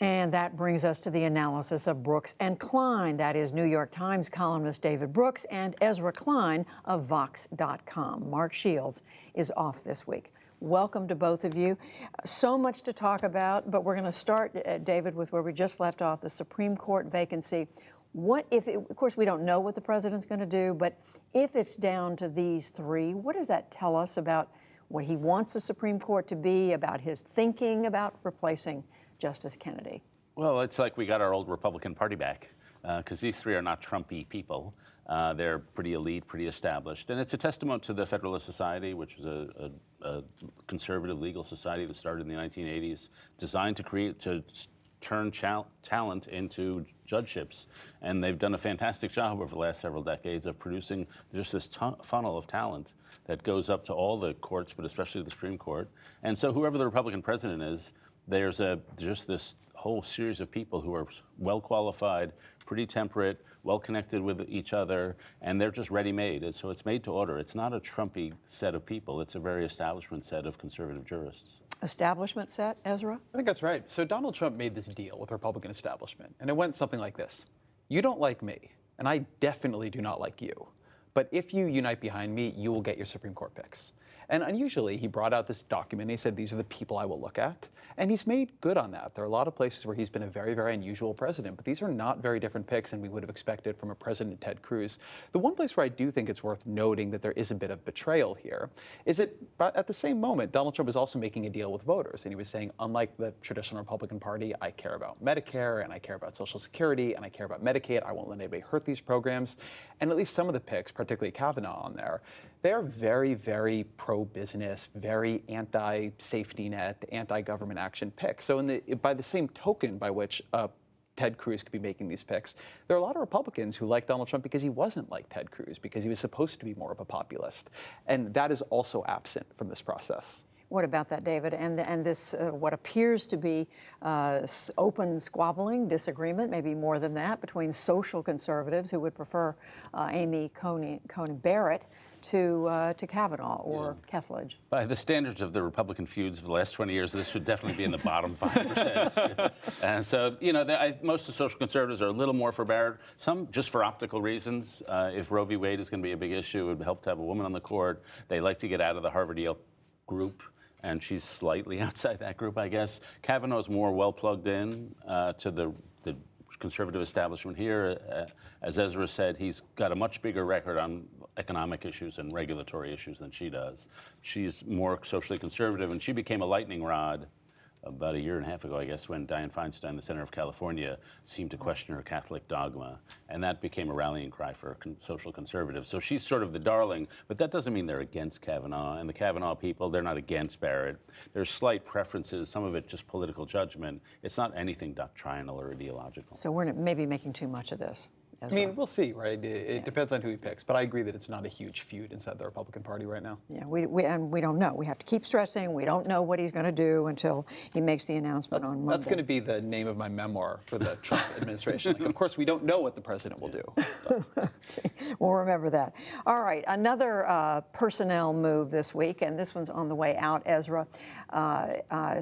And that brings us to the analysis of Brooks and Klein. That is New York Times columnist David Brooks and Ezra Klein of Vox.com. Mark Shields is off this week. Welcome to both of you. So much to talk about, but we're going to start, David, with where we just left off, the Supreme Court vacancy. What if, of course, we don't know what the president's going to do, but if it's down to these three, what does that tell us about what he wants the Supreme Court to be, about his thinking about replacing Justice Kennedy? Well, it's like we got our old Republican Party back, because these three are not Trumpy people. They're pretty elite, pretty established. And it's a testament to the Federalist Society, which was a conservative legal society that started in the 1980s, designed to turn talent into judgeships. And they've done a fantastic job over the last several decades of producing just this funnel of talent that goes up to all the courts, but especially the Supreme Court. And so whoever the Republican president is, there's just this whole series of people who are well qualified, pretty temperate, well connected with each other, and they're just ready-made. And so it's made to order. It's not a Trumpy set of people. It's a very establishment set of conservative jurists. Establishment set, Ezra? I think that's right. So Donald Trump made this deal with the Republican establishment, and it went something like this. You don't like me, and I definitely do not like you. But if you unite behind me, you will get your Supreme Court picks. And unusually, he brought out this document, and he said, these are the people I will look at. And he's made good on that. There are a lot of places where he's been a very, very unusual president, but these are not very different picks than we would have expected from a President Ted Cruz. The one place where I do think it's worth noting that there is a bit of betrayal here is that at the same moment, Donald Trump is also making a deal with voters. And he was saying, unlike the traditional Republican Party, I care about Medicare, and I care about Social Security, and I care about Medicaid. I won't let anybody hurt these programs. And at least some of the picks, particularly Kavanaugh on there, they're very, very pro-business, very anti-safety net, anti-government action picks. So by the same token by which Ted Cruz could be making these picks, there are a lot of Republicans who like Donald Trump because he wasn't like Ted Cruz, because he was supposed to be more of a populist. And that is also absent from this process. What about that, David? And this, what appears to be open squabbling, disagreement, maybe more than that, between social conservatives who would prefer Amy Coney Barrett to Kavanaugh or Kethledge. By the standards of the Republican feuds of the last 20 years, this should definitely be in the bottom 5%. And so, you know, most of the social conservatives are a little more for Barrett, some just for optical reasons. If Roe v. Wade is going to be a big issue, it would help to have a woman on the court. They like to get out of the Harvard-Yale group, and she's slightly outside that group, I guess. Kavanaugh's more well plugged in to the conservative establishment here. As Ezra said, he's got a much bigger record on economic issues and regulatory issues than she does. She's more socially conservative, and she became a lightning rod about a year and a half ago, I guess, when Dianne Feinstein, the Senator of California, seemed to question her Catholic dogma. And that became a rallying cry for social conservatives. So she's sort of the darling, but that doesn't mean they're against Kavanaugh. And the Kavanaugh people, they're not against Barrett. There's slight preferences, some of it just political judgment. It's not anything doctrinal or ideological. So we're maybe making too much of this. I mean, we'll see, right? It depends on who he picks. But I agree that it's not a huge feud inside the Republican Party right now. Yeah, and we don't know. We have to keep stressing we don't know what he's going to do until he makes the announcement on Monday. That's going to be the name of my memoir for the Trump administration. Like, of course, we don't know what the president will do. We'll remember that. All right, another personnel move this week, and this one's on the way out, Ezra.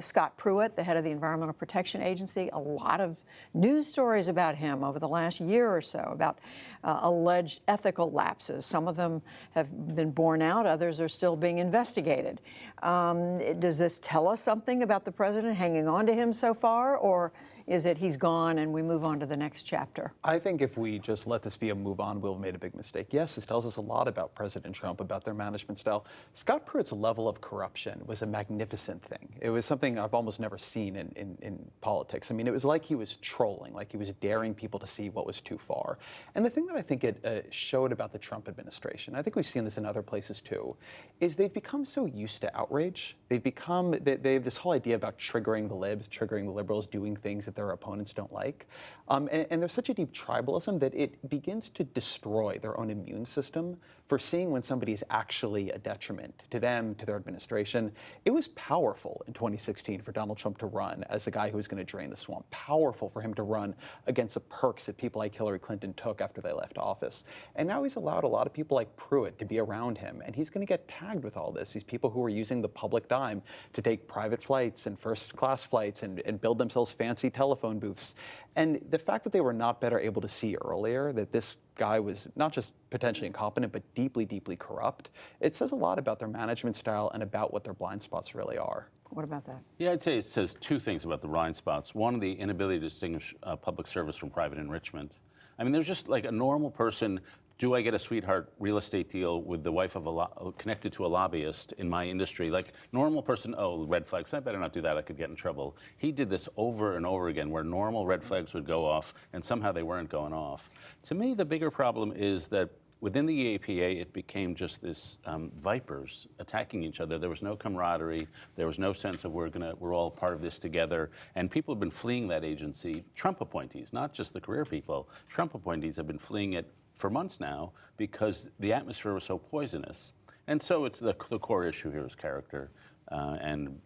Scott Pruitt, the head of the Environmental Protection Agency, a lot of news stories about him over the last year or so, about alleged ethical lapses. Some of them have been borne out, others are still being investigated. Does this tell us something about the president hanging on to him so far, or is it he's gone and we move on to the next chapter? I think if we just let this be a move on, we'll have made a big mistake. Yes, this tells us a lot about President Trump, about their management style. Scott Pruitt's level of corruption was a magnificent thing. It was something I've almost never seen in politics. I mean, it was like he was trolling, like he was daring people to see what was too far. And the thing that I think it showed about the Trump administration, I think we've seen this in other places too, is they've become so used to outrage. They have this whole idea about triggering the libs, triggering the liberals, doing things that their opponents don't like. And there's such a deep tribalism that it begins to destroy their own immune system for seeing when somebody is actually a detriment to them, to their administration. It was powerful in 2016 for Donald Trump to run as the guy who was going to drain the swamp. Powerful for him to run against the perks that people like Hillary Clinton took after they left office. And now he's allowed a lot of people like Pruitt to be around him, and he's going to get tagged with all this. These people who are using the public dime to take private flights and first-class flights and build themselves fancy telephone booths. And the fact that they were not better able to see earlier that this guy was not just potentially incompetent, but deeply, deeply corrupt, it says a lot about their management style and about what their blind spots really are. What about that? Yeah, I'd say it says two things about the blind spots. One, the inability to distinguish public service from private enrichment. I mean, there's just like a normal person. Do I get a sweetheart real estate deal with the wife of connected to a lobbyist in my industry? Like normal person, oh, red flags, I better not do that, I could get in trouble. He did this over and over again where normal red flags would go off and somehow they weren't going off. To me, the bigger problem is that within the APA, it became just this vipers attacking each other. There was no camaraderie. There was no sense of we're all part of this together. And people have been fleeing that agency. Trump appointees, not just the career people. Trump appointees have been fleeing it for months now because the atmosphere was so poisonous. And so it's the core issue here is character. And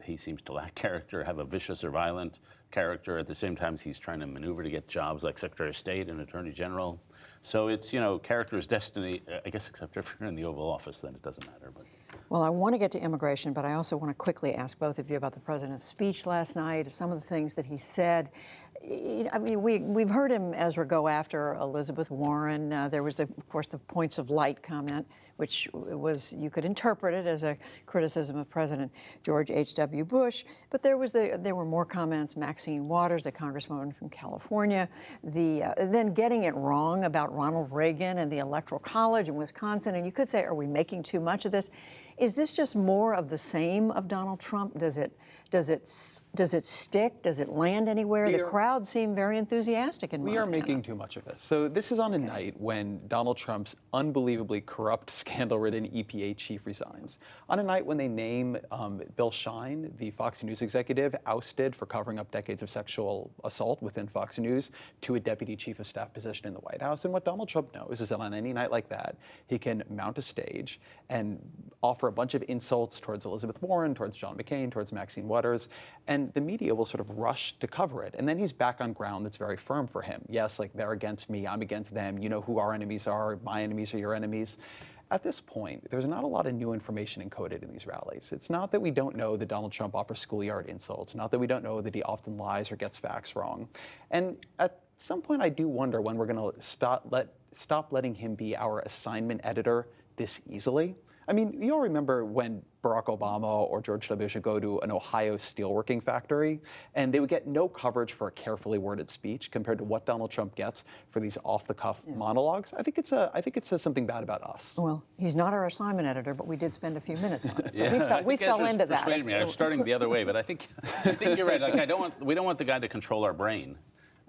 he seems to lack character, have a vicious or violent character. At the same time, he's trying to maneuver to get jobs like Secretary of State and Attorney General. So it's, character is destiny, I guess, except if you're in the Oval Office, then it doesn't matter. But. Well, I want to get to immigration, but I also want to quickly ask both of you about the president's speech last night, some of the things that he said. I mean, we've heard him, Ezra, go after Elizabeth Warren. There was, of course, the points of light comment, which was, you could interpret it as a criticism of President George H.W. Bush. But there were more comments. Maxine Waters, the congresswoman from California, then getting it wrong about Ronald Reagan and the Electoral College in Wisconsin. And you could say, are we making too much of this? Is this just more of the same of Donald Trump? Does it stick? Does it land anywhere? The crowd seemed very enthusiastic in Montana. We are making too much of this. So this is on a night when Donald Trump's unbelievably corrupt, scandal-ridden EPA chief resigns. On a night when they name Bill Shine, the Fox News executive, ousted for covering up decades of sexual assault within Fox News, to a deputy chief of staff position in the White House. And what Donald Trump knows is that on any night like that, he can mount a stage and offer a bunch of insults towards Elizabeth Warren, towards John McCain, towards Maxine Waters, and the media will sort of rush to cover it. And then he's back on ground that's very firm for him. Yes, like they're against me, I'm against them, you know who our enemies are, my enemies are your enemies. At this point, there's not a lot of new information encoded in these rallies. It's not that we don't know that Donald Trump offers schoolyard insults, not that we don't know that he often lies or gets facts wrong. And at some point, I do wonder when we're going to stop letting him be our assignment editor this easily. I mean, you all remember when Barack Obama or George W. Bush would go to an Ohio steelworking factory, and they would get no coverage for a carefully worded speech compared to what Donald Trump gets for these off-the-cuff monologues. I think it says something bad about us. Well, he's not our assignment editor, but we did spend a few minutes on it. So Yeah, we fell into that. Persuaded me. I was starting the other way, but I think you're right. Like we don't want the guy to control our brain,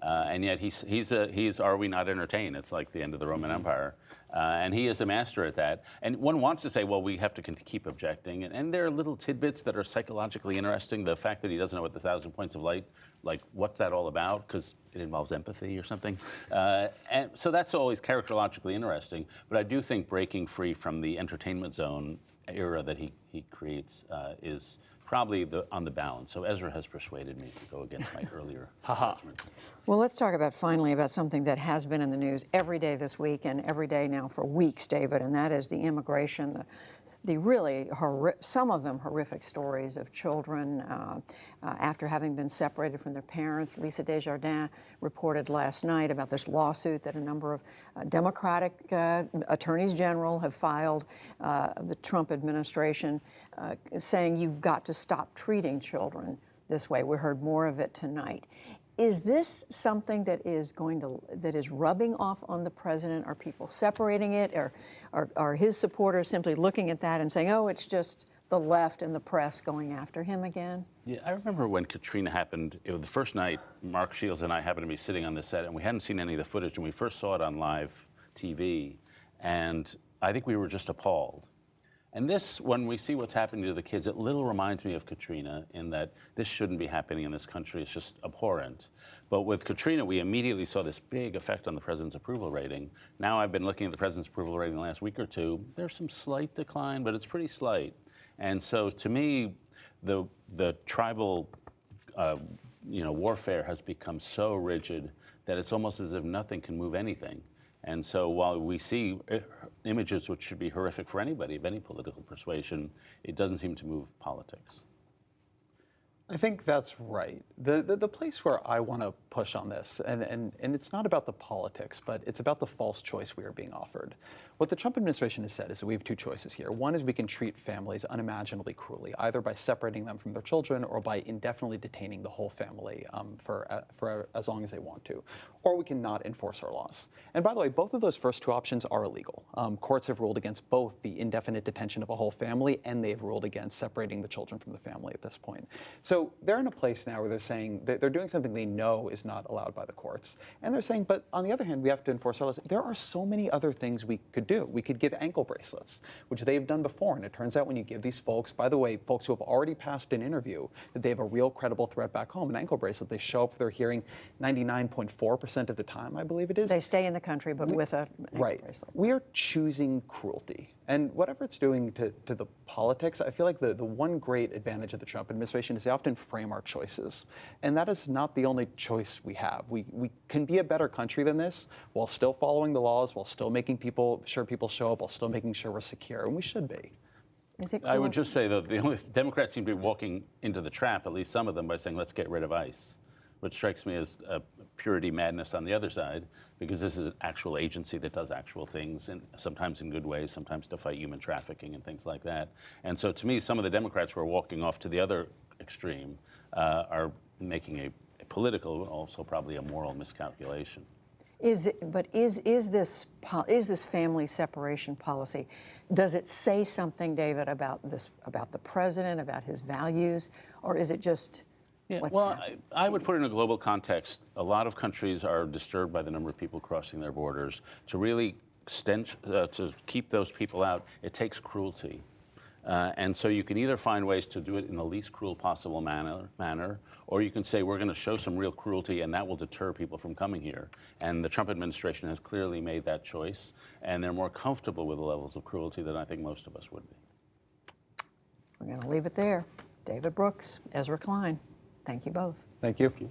and yet he's are we not entertained? It's like the end of the Roman Empire. And he is a master at that. And one wants to say, well, we have to keep objecting. And there are little tidbits that are psychologically interesting. The fact that he doesn't know what the 1,000 points of light, like what's that all about? Because it involves empathy or something. And so that's always characterologically interesting. But I do think breaking free from the entertainment zone era that he creates is probably on the balance. So Ezra has persuaded me to go against my earlier judgment. Well, let's talk finally about something that has been in the news every day this week and every day now for weeks, David, and that is the immigration, the really some of them horrific stories of children after having been separated from their parents. Lisa Desjardins reported last night about this lawsuit that a number of Democratic attorneys general have filed the Trump administration saying you've got to stop treating children this way. We heard more of it tonight. Is this something that is rubbing off on the president? Are people separating it? Or are his supporters simply looking at that and saying, oh, it's just the left and the press going after him again? Yeah, I remember when Katrina happened, it was the first night Mark Shields and I happened to be sitting on the set, and we hadn't seen any of the footage, and we first saw it on live TV, and I think we were just appalled. And this, when we see what's happening to the kids, it little reminds me of Katrina in that this shouldn't be happening in this country. It's just abhorrent. But with Katrina, we immediately saw this big effect on the president's approval rating. Now I've been looking at the president's approval rating the last week or two. There's some slight decline, but it's pretty slight. And so to me, the tribal warfare has become so rigid that it's almost as if nothing can move anything. And so while we see images which should be horrific for anybody of any political persuasion, it doesn't seem to move politics. I think that's right. The place where I want to push on this, and it's not about the politics, but it's about the false choice we are being offered. What the Trump administration has said is that we have two choices here. One is we can treat families unimaginably cruelly, either by separating them from their children or by indefinitely detaining the whole family for as long as they want to. Or we can not enforce our laws. And by the way, both of those first two options are illegal. Courts have ruled against both the indefinite detention of a whole family, and they've ruled against separating the children from the family at this point. So they're in a place now where they're saying that they're doing something they know is not allowed by the courts. And they're saying, but on the other hand, we have to enforce our laws. There are so many other things we could do. We could give ankle bracelets, which they've done before. And it turns out when you give these folks, by the way, folks who have already passed an interview, that they have a real credible threat back home, an ankle bracelet, they show up for their hearing 99.4% of the time, I believe it is. They stay in the country, but with a ankle bracelet. We are choosing cruelty. And whatever it's doing to the politics, I feel like the one great advantage of the Trump administration is they often frame our choices. And that is not the only choice we have. We can be a better country than this while still following the laws, while still making sure people show up, while still making sure we're secure. And we should be. Is it I would just say that the only Democrats seem to be walking into the trap, at least some of them, by saying, let's get rid of ICE, which strikes me as a purity madness on the other side, because this is an actual agency that does actual things, and sometimes in good ways, sometimes to fight human trafficking and things like that. And so to me, some of the Democrats who are walking off to the other extreme are making a political, also probably a moral miscalculation. Is this family separation policy? Does it say something, David, about the president, about his values, or is it just? Yeah, what's well, happening? I would put it in a global context. A lot of countries are disturbed by the number of people crossing their borders. To really to keep those people out, it takes cruelty. And so you can either find ways to do it in the least cruel possible manner, or you can say we're going to show some real cruelty and that will deter people from coming here. And the Trump administration has clearly made that choice, and they're more comfortable with the levels of cruelty than I think most of us would be. We're going to leave it there. David Brooks, Ezra Klein, thank you both. Thank you. Thank you.